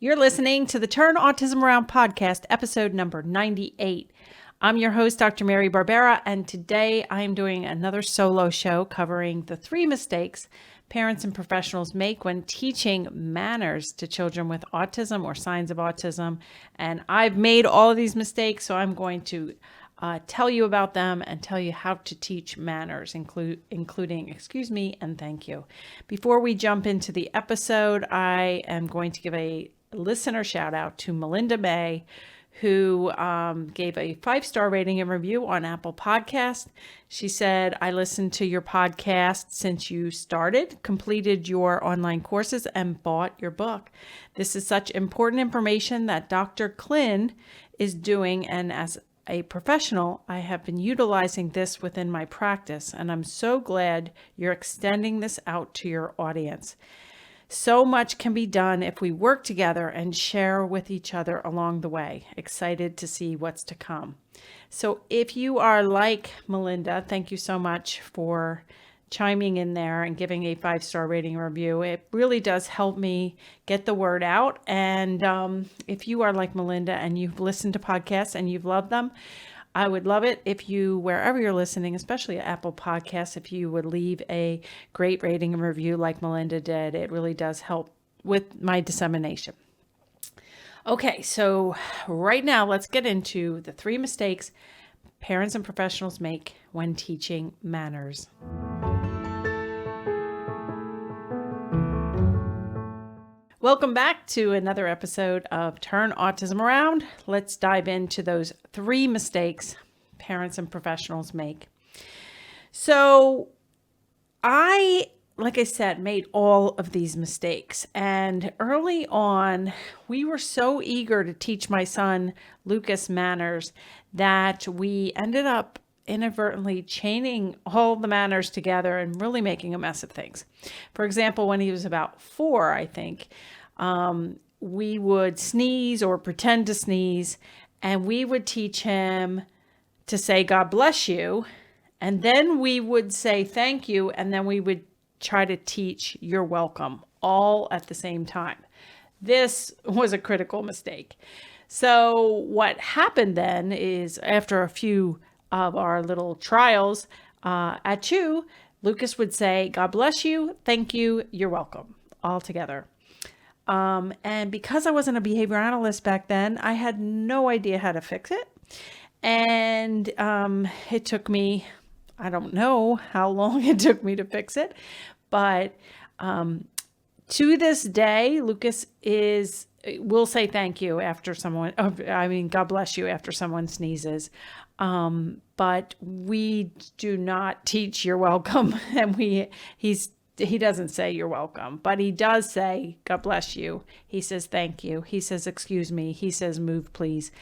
You're listening to the Turn Autism Around podcast, episode number 98. I'm your host, Dr. Mary Barbera, and today I am doing another solo show covering the 3 mistakes parents and professionals make when teaching manners to children with autism or signs of autism. And I've made all of these mistakes, so I'm going to tell you about them and tell you how to teach manners, including excuse me and thank you. Before we jump into the episode, I am going to give a listener shout out to Melinda May, who gave a 5-star rating and review on Apple Podcast. She said, I listened to your podcast since you started, completed your online courses, and bought your book. This is such important information that Dr. Klin is doing, and as a professional, I have been utilizing this within my practice, and I'm so glad you're extending this out to your audience. So much can be done if we work together and share with each other along the way. Excited to see what's to come. So if you are like Melinda, thank you so much for chiming in there and giving a 5-star rating and review. It really does help me get the word out. And if you are like Melinda and you've listened to podcasts and you've loved them, I would love it if you, wherever you're listening, especially Apple Podcasts, if you would leave a great rating and review like Melinda did. It really does help with my dissemination. Okay, so right now let's get into the 3 mistakes parents and professionals make when teaching manners. Welcome back to another episode of Turn Autism Around. Let's dive into those 3 mistakes parents and professionals make. So like I said, made all of these mistakes. And early on, we were so eager to teach my son Lucas manners that we ended up inadvertently chaining all the manners together and really making a mess of things. For example, when he was about 4, I think, we would sneeze or pretend to sneeze, and we would teach him to say, God bless you. And then we would say, thank you. And then we would try to teach you're welcome all at the same time. This was a critical mistake. So what happened then is after a few of our little trials at Chew, Lucas would say, God bless you, thank you, you're welcome, all together. And because I wasn't a behavior analyst back then, I had no idea how to fix it. And it took me, I don't know how long it took me to fix it, but to this day, Lucas will say thank you after someone, God bless you after someone sneezes. But we do not teach you're welcome, and he doesn't say you're welcome, but he does say God bless you. He says thank you. He says excuse me. He says move please.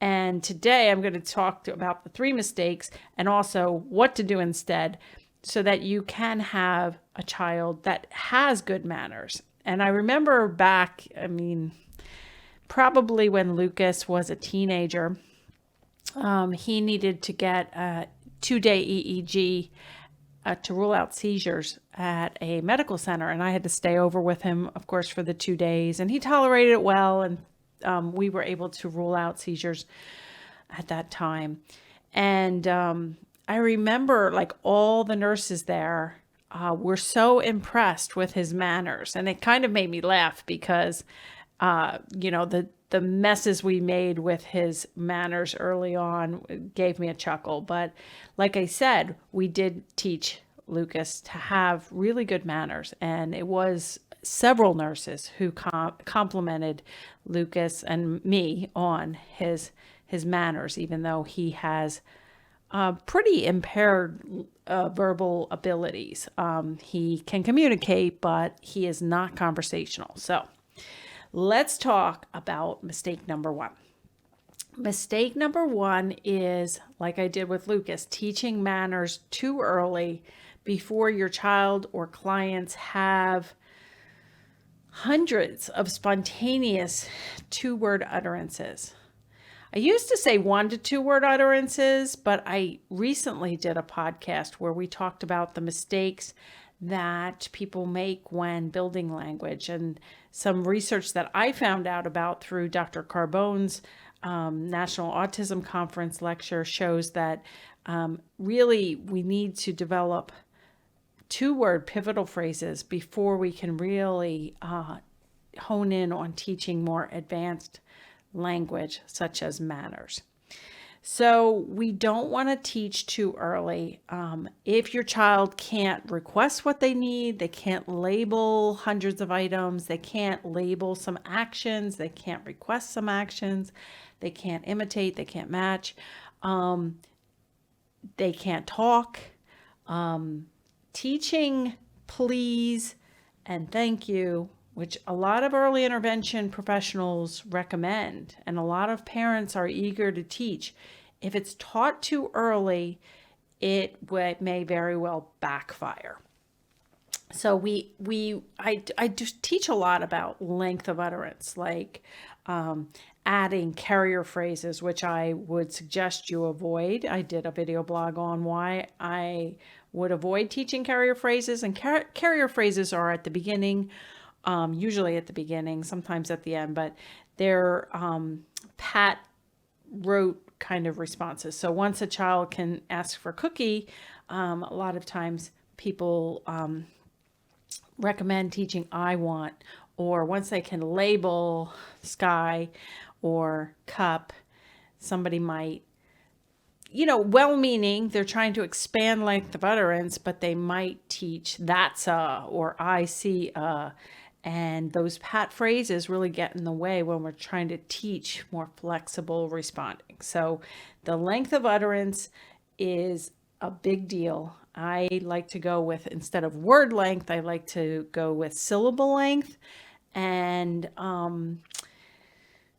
And today I'm going to talk about the 3 mistakes and also what to do instead so that you can have a child that has good manners. And I remember back, probably when Lucas was a teenager, he needed to get a 2-day EEG to rule out seizures at a medical center. And I had to stay over with him, of course, for the 2 days. And he tolerated it well. And we were able to rule out seizures at that time. And I remember all the nurses there were so impressed with his manners. And it kind of made me laugh because, the messes we made with his manners early on gave me a chuckle. But like I said, we did teach Lucas to have really good manners. And it was several nurses who complimented Lucas and me on his manners, even though he has pretty impaired verbal abilities. He can communicate, but he is not conversational. So let's talk about mistake number 1. Mistake number 1 is, like I did with Lucas, teaching manners too early before your child or clients have hundreds of spontaneous 2-word utterances. I used to say 1 to 2-word utterances, but I recently did a podcast where we talked about the mistakes that people make when building language. And some research that I found out about through Dr. Carbone's National Autism Conference lecture shows that really we need to develop 2-word pivotal phrases before we can really hone in on teaching more advanced language, such as manners. So we don't want to teach too early. If your child can't request what they need, they can't label hundreds of items, they can't label some actions, they can't request some actions, they can't imitate, they can't match, they can't talk. Teaching please and thank you, which a lot of early intervention professionals recommend, and a lot of parents are eager to teach. If it's taught too early, it may very well backfire. So I just teach a lot about length of utterance, like adding carrier phrases, which I would suggest you avoid. I did a video blog on why I would avoid teaching carrier phrases, and carrier phrases are at the beginning, usually at the beginning, sometimes at the end, but they're pat rote kind of responses. So once a child can ask for cookie, a lot of times people recommend teaching I want, or once they can label sky or cup, somebody might, well-meaning, they're trying to expand length of utterance, but they might teach that's a, or I see a, and those pat phrases really get in the way when we're trying to teach more flexible responding. So the length of utterance is a big deal. I like to go with, instead of word length, I like to go with syllable length. And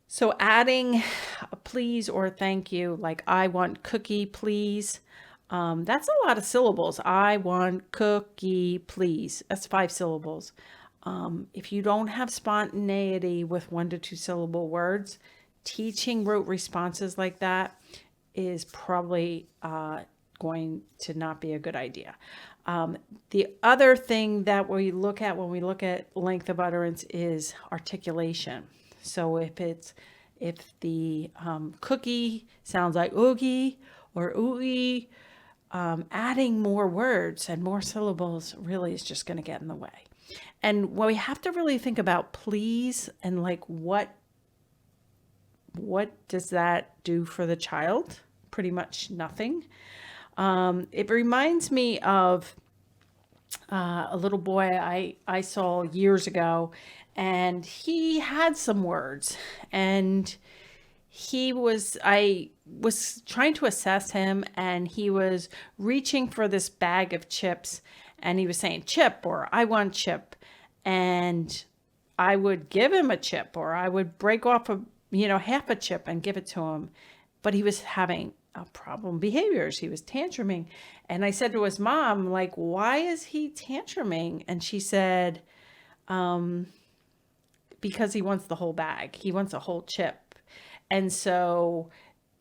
so adding a please or thank you, like I want cookie, please. That's a lot of syllables. I want cookie, please. That's 5 syllables. If you don't have spontaneity with 1 to 2 syllable words, teaching rote responses like that is probably going to not be a good idea. The other thing that we look at when we look at length of utterance is articulation. So if the cookie sounds like oogie or ooey, adding more words and more syllables really is just going to get in the way. And we have to really think about please and like what does that do for the child? Pretty much nothing. It reminds me of a little boy I saw years ago, and he had some words, and I was trying to assess him, and he was reaching for this bag of chips, and he was saying chip or I want chip, and I would give him a chip, or I would break off half a chip and give it to him, but he was having problem behaviors. He was tantruming. And I said to his mom, like, why is he tantruming? And she said, because he wants the whole bag. He wants a whole chip. And so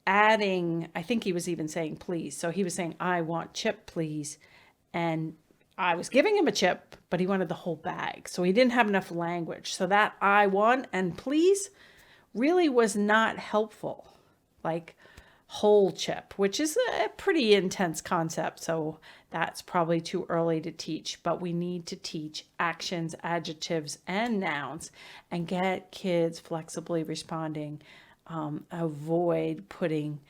adding, I think he was even saying please. So he was saying, I want chip, please. And I was giving him a chip, but he wanted the whole bag. So he didn't have enough language. So that I want and please really was not helpful. Like whole chip, which is a pretty intense concept. So that's probably too early to teach, but we need to teach actions, adjectives, and nouns and get kids flexibly responding. Avoid putting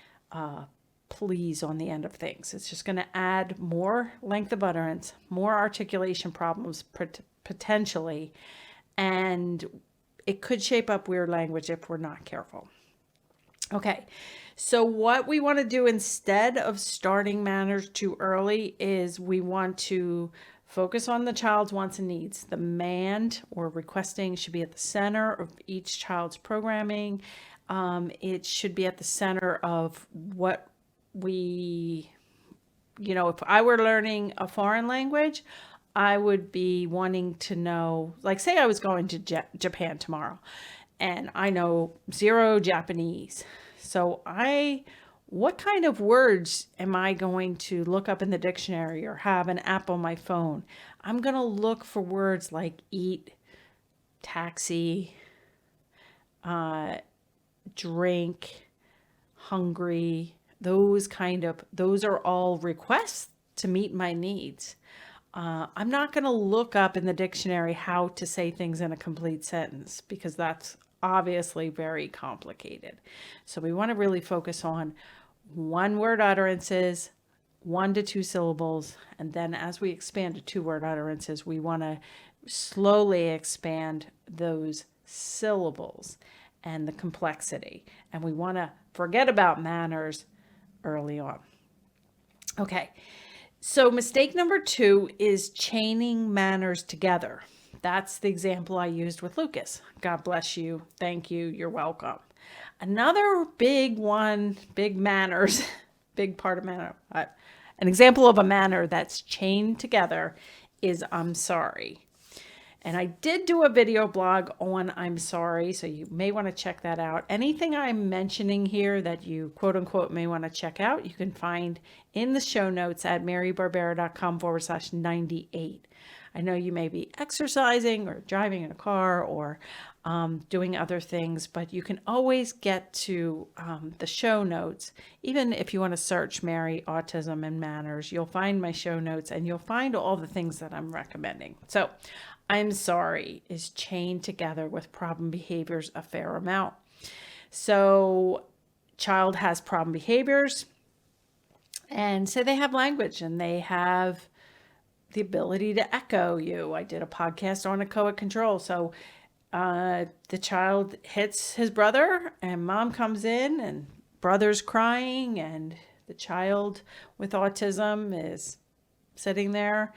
please on the end of things. It's just going to add more length of utterance, more articulation problems potentially, and it could shape up weird language if we're not careful. Okay, so what we want to do instead of starting manners too early is we want to focus on the child's wants and needs. The demand or requesting should be at the center of each child's programming. It should be at the center of what if I were learning a foreign language, I would be wanting to know, like say I was going to Japan tomorrow and I know 0 Japanese. So what kind of words am I going to look up in the dictionary or have an app on my phone? I'm going to look for words like eat, taxi, drink, hungry, those are all requests to meet my needs. I'm not going to look up in the dictionary how to say things in a complete sentence because that's obviously very complicated. So we want to really focus on one word utterances, 1 to 2 syllables. And then as we expand to 2 word utterances, we want to slowly expand those syllables and the complexity. And we want to forget about manners early on. Okay. So mistake number 2 is chaining manners together. That's the example I used with Lucas. God bless you. Thank you. You're welcome. Another big one, big manners, big part of manner. An example of a manner that's chained together is I'm sorry. And I did do a video blog on I'm sorry, so you may want to check that out. Anything I'm mentioning here that you quote unquote may want to check out, you can find in the show notes at marybarbera.com/98. I know you may be exercising or driving in a car or doing other things, but you can always get to the show notes. Even if you want to search Mary, Autism, and Manners, you'll find my show notes and you'll find all the things that I'm recommending. So I'm sorry is chained together with problem behaviors a fair amount. So child has problem behaviors, and so they have language and they have the ability to echo you. I did a podcast on echoic control. So the child hits his brother and mom comes in and brother's crying and the child with autism is sitting there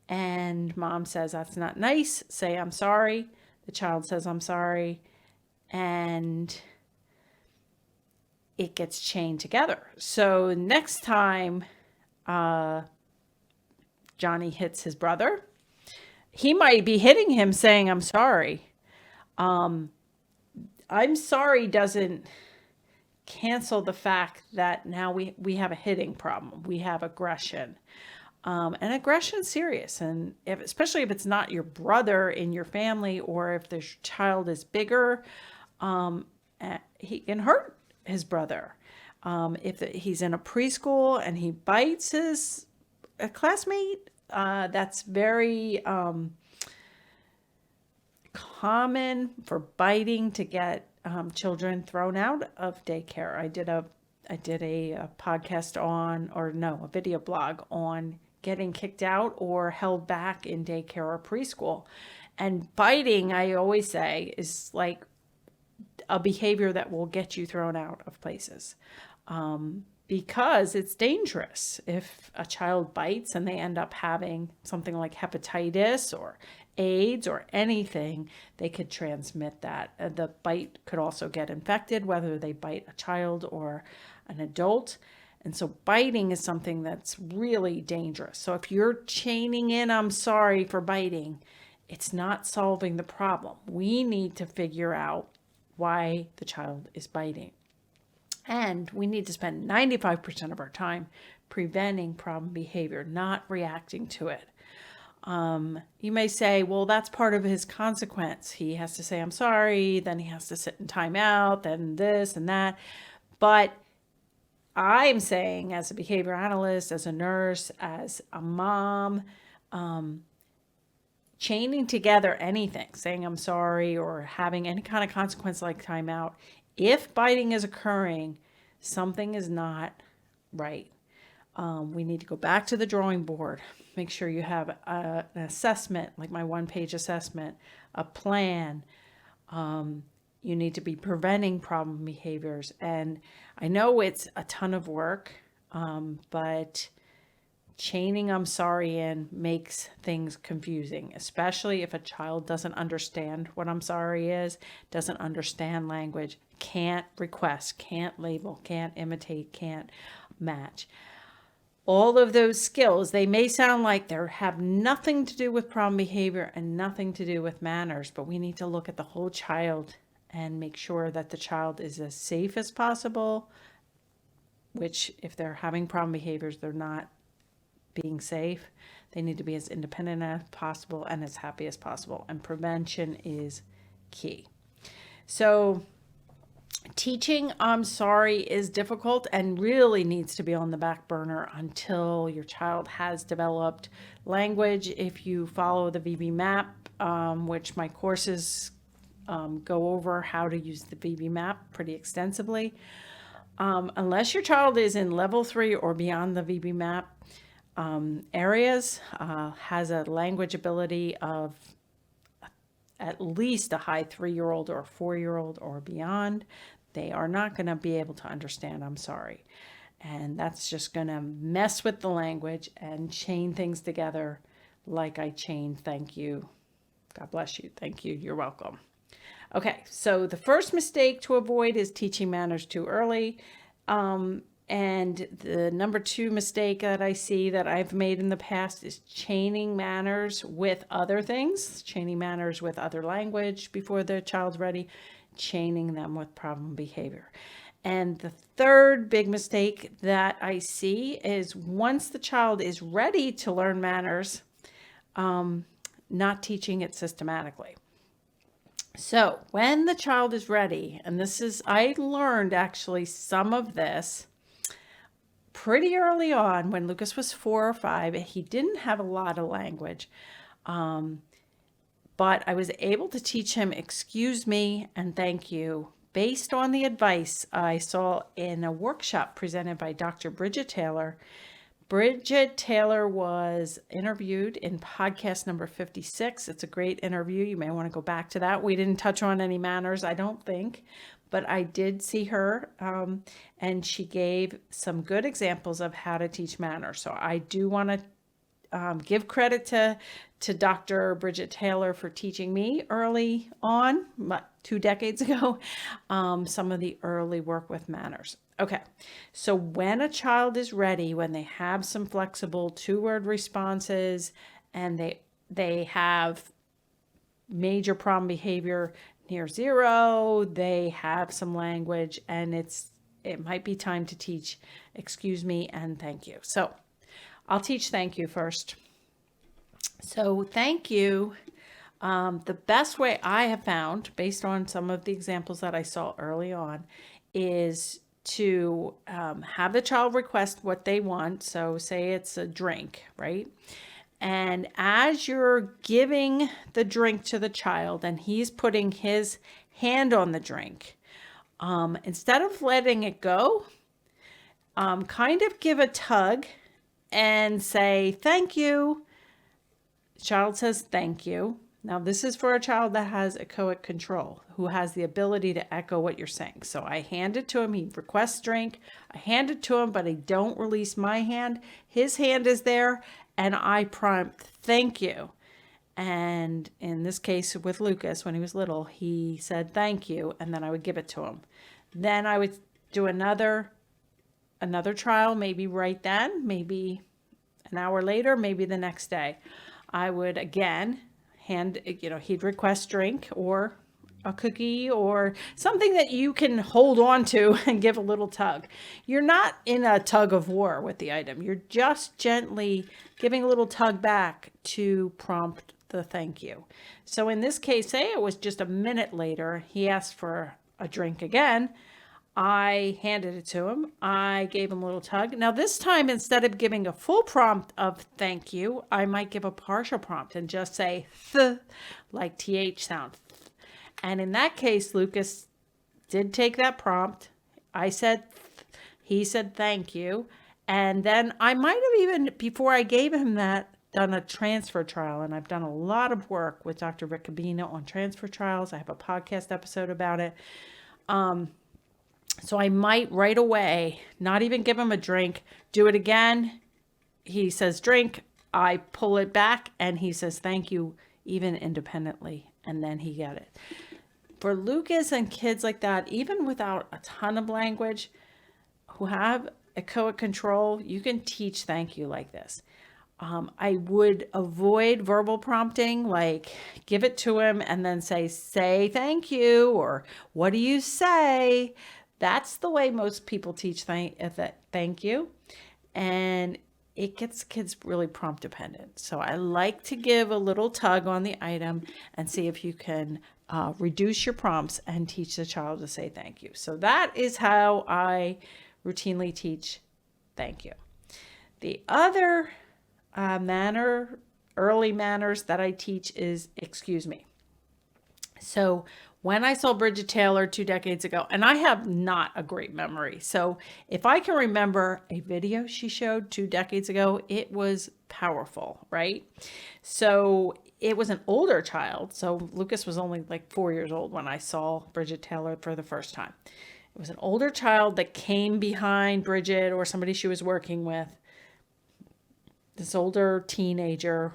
and mom says, that's not nice. Say, I'm sorry. The child says, I'm sorry. And it gets chained together. So next time Johnny hits his brother, he might be hitting him saying, I'm sorry. I'm sorry doesn't cancel the fact that now we have a hitting problem. We have aggression. And aggression is serious. And especially if it's not your brother in your family, or if the child is bigger, he can hurt his brother. If he's in a preschool and he bites a classmate, that's very common for biting to get children thrown out of daycare. I did a podcast a video blog on getting kicked out or held back in daycare or preschool. And biting, I always say, is like a behavior that will get you thrown out of places. Because it's dangerous. If a child bites and they end up having something like hepatitis or AIDS or anything, they could transmit that. The bite could also get infected, whether they bite a child or an adult. And so biting is something that's really dangerous. So if you're chaining in, I'm sorry for biting, it's not solving the problem. We need to figure out why the child is biting. And we need to spend 95% of our time preventing problem behavior, not reacting to it. You may say, well, that's part of his consequence. He has to say, I'm sorry, then he has to sit in timeout, then this and that. But I'm saying, as a behavior analyst, as a nurse, as a mom, chaining together anything, saying I'm sorry or having any kind of consequence like timeout, if biting is occurring, something is not right. We need to go back to the drawing board. Make sure you have an assessment, like my one-page assessment, a plan. You need to be preventing problem behaviors. And I know it's a ton of work, but chaining I'm sorry in makes things confusing, especially if a child doesn't understand what I'm sorry is, doesn't understand language, can't request, can't label, can't imitate, can't match. All of those skills, they may sound like they have nothing to do with problem behavior and nothing to do with manners, but we need to look at the whole child and make sure that the child is as safe as possible, which if they're having problem behaviors, they're not being safe. They need to be as independent as possible and as happy as possible. And prevention is key. So teaching I'm sorry is difficult and really needs to be on the back burner until your child has developed language. If you follow the VB map, which my courses go over how to use the VB map pretty extensively, unless your child is in level 3 or beyond the VB map areas, has a language ability of at least a high 3-year-old or a 4-year-old or beyond, they are not going to be able to understand I'm sorry. And that's just going to mess with the language and chain things together like I chained thank you, God bless you, thank you, you're welcome. Okay, so the first mistake to avoid is teaching manners too early. And the number 2 mistake that I see that I've made in the past is chaining manners with other things, chaining manners with other language before the child's ready, chaining them with problem behavior. And the third big mistake that I see is once the child is ready to learn manners, not teaching it systematically. So when the child is ready, and I learned actually some of this pretty early on when Lucas was 4 or 5. He didn't have a lot of language, but I was able to teach him excuse me and thank you based on the advice I saw in a workshop presented by Dr. Bridget Taylor. Bridget Taylor was interviewed in podcast number 56. It's a great interview. You may want to go back to that. We didn't touch on any manners, I don't think, but I did see her, and she gave some good examples of how to teach manners. So I do want to give credit to Dr. Bridget Taylor for teaching me early on, 2 decades ago, some of the early work with manners. Okay, so when a child is ready, when they have some flexible 2-word responses and they have major problem behavior near 0, they have some language, and it might be time to teach excuse me and thank you. So I'll teach thank you first. So thank you. The best way I have found, based on some of the examples that I saw early on, is to have the child request what they want. So say it's a drink, right? And as you're giving the drink to the child and he's putting his hand on the drink, instead of letting it go, kind of give a tug and say, thank you. Child says, thank you. Now, this is for a child that has echoic control, who has the ability to echo what you're saying. So I hand it to him. He requests drink. I hand it to him, but I don't release my hand. His hand is there, and I prompt, thank you. And in this case with Lucas, when he was little, he said, thank you, and then I would give it to him. Then I would do another trial, maybe right then, maybe an hour later, maybe the next day. I would again he'd request drink or a cookie or something that you can hold on to and give a little tug. You're not in a tug of war with the item. You're just gently giving a little tug back to prompt the thank you. So in this case, say it was just a minute later, he asked for a drink again. I handed it to him. I gave him a little tug. Now this time, instead of giving a full prompt of thank you, I might give a partial prompt and just say th, like TH sound. And in that case, Lucas did take that prompt. I said, he said thank you. And then I might have even, before I gave him that, done a transfer trial. And I've done a lot of work with Dr. Rick Cabina on transfer trials. I have a podcast episode about it. So I might right away, not even give him a drink, do it again. He says drink, I pull it back, and he says thank you, even independently, and then he get it. For Lucas and kids like that, even without a ton of language, who have echoic control, you can teach thank you like this. I would avoid verbal prompting, like give it to him and then say thank you, or what do you say? That's the way most people teach thank you. And it gets kids really prompt dependent. So I like to give a little tug on the item and see if you can reduce your prompts and teach the child to say thank you. So that is how I routinely teach thank you. The other early manners that I teach is excuse me. So when I saw Bridget Taylor 2 decades ago, and I have not a great memory. So if I can remember a video she showed 2 decades ago, it was powerful, right? So it was an older child. So Lucas was only like 4 years old when I saw Bridget Taylor for the first time. It was an older child that came behind Bridget or somebody she was working with. This older teenager,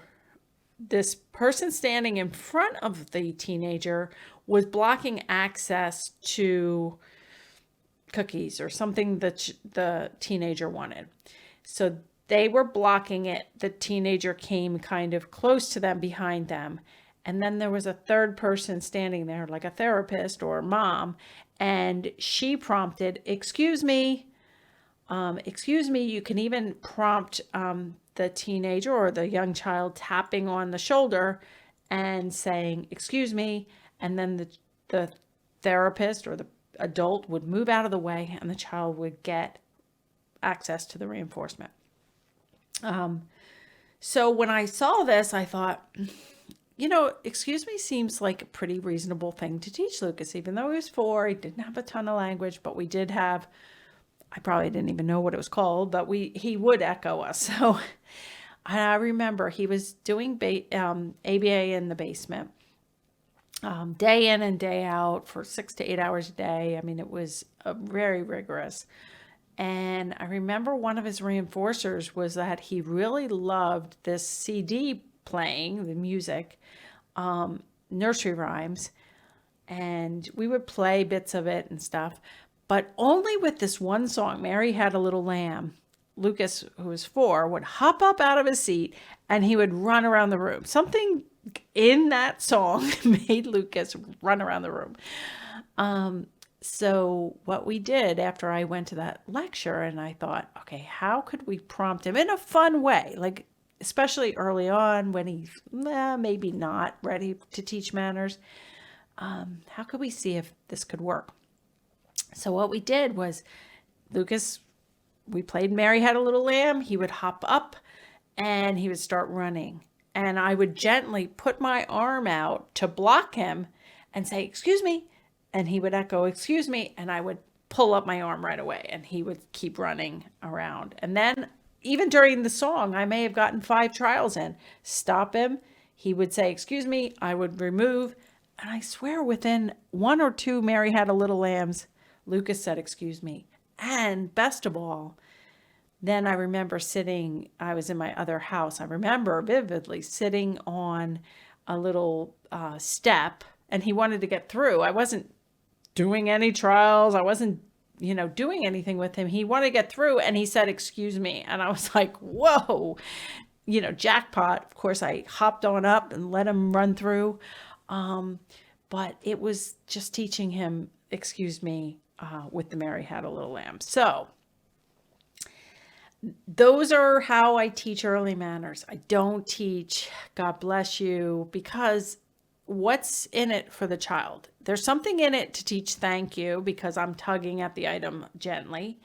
this person standing in front of the teenager was blocking access to cookies or something that the teenager wanted. So they were blocking it. The teenager came kind of close to them, behind them. And then there was a third person standing there, like a therapist or a mom. And she prompted, excuse me. You can even prompt the teenager or the young child tapping on the shoulder and saying, excuse me. And then the therapist or the adult would move out of the way and the child would get access to the reinforcement. So when I saw this, I thought, excuse me seems like a pretty reasonable thing to teach Lucas, even though he was 4, he didn't have a ton of language, but we did have, I probably didn't even know what it was called, but he would echo us. So I remember he was doing ABA in the basement, day in and day out for 6 to 8 hours a day. I mean, it was very rigorous. And I remember one of his reinforcers was that he really loved this CD playing, the music, nursery rhymes. And we would play bits of it and stuff. But only with this one song, Mary Had a Little Lamb, Lucas, who was 4, would hop up out of his seat and he would run around the room. Something in that song made Lucas run around the room. So what we did after I went to that lecture, and I thought, okay, how could we prompt him in a fun way? Like, especially early on when he's maybe not ready to teach manners. How could we see if this could work? So what we did was Lucas, we played Mary Had a Little Lamb. He would hop up and he would start running. And I would gently put my arm out to block him and say, excuse me. And he would echo, excuse me. And I would pull up my arm right away and he would keep running around. And then even during the song, I may have gotten 5 trials in. Stop him. He would say, excuse me. I would remove. And I swear within 1 or 2 Mary Had a Little Lambs, Lucas said, excuse me. And best of all, then I remember I was in my other house. I remember vividly sitting on a little step and he wanted to get through. I wasn't doing any trials. I wasn't, doing anything with him. He wanted to get through and he said, excuse me. And I was like, whoa, jackpot. Of course, I hopped on up and let him run through. But it was just teaching him, excuse me, with the Mary Had a Little Lamb. So those are how I teach early manners. I don't teach God bless you because what's in it for the child? There's something in it to teach thank you because I'm tugging at the item gently.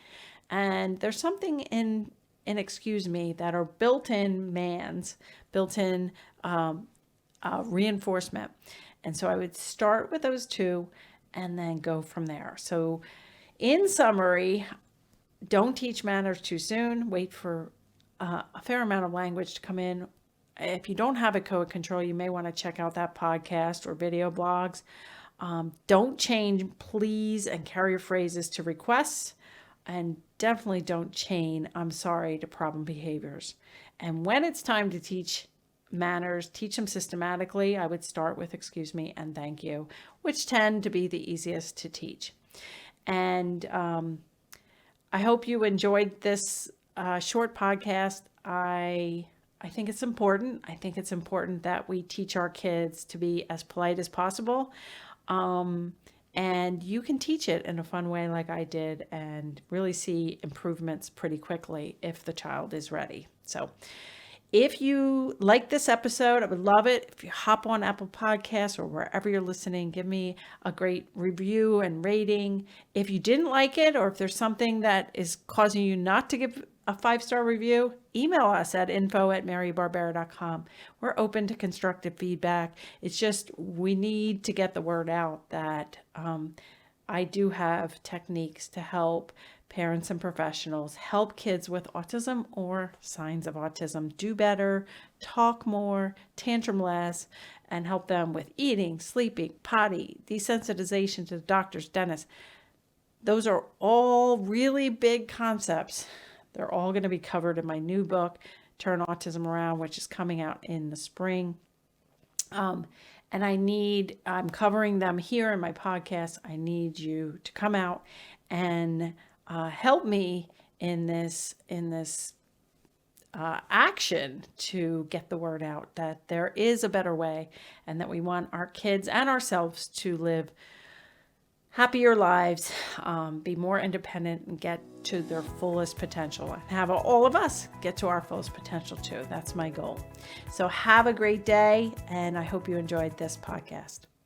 And there's something in excuse me that are built-in reinforcement. And so I would start with those 2 and then go from there. So in summary, don't teach manners too soon. Wait for a fair amount of language to come in. If you don't have a code control, you may want to check out that podcast or video blogs. Don't change please and carrier phrases to requests. And definitely don't chain I'm sorry to problem behaviors. And when it's time to teach manners, teach them systematically. I would start with excuse me and thank you, which tend to be the easiest to teach. And I hope you enjoyed this short podcast. I think it's important. I think it's important that we teach our kids to be as polite as possible. And you can teach it in a fun way like I did and really see improvements pretty quickly if the child is ready. So if you like this episode, I would love it if you hop on Apple Podcasts or wherever you're listening, give me a great review and rating. If you didn't like it, or if there's something that is causing you not to give a 5-star review, email us at info@marybarbera.com. We're open to constructive feedback. It's just we need to get the word out that I do have techniques to help parents and professionals help kids with autism or signs of autism do better, talk more, tantrum less, and help them with eating, sleeping, potty, desensitization to the doctors, dentists. Those are all really big concepts. They're all going to be covered in my new book, Turn Autism Around, which is coming out in the spring. And I'm covering them here in my podcast. I need you to come out and help me in this action to get the word out that there is a better way and that we want our kids and ourselves to live happier lives, be more independent, and get to their fullest potential, and have all of us get to our fullest potential too. That's my goal. So have a great day, and I hope you enjoyed this podcast.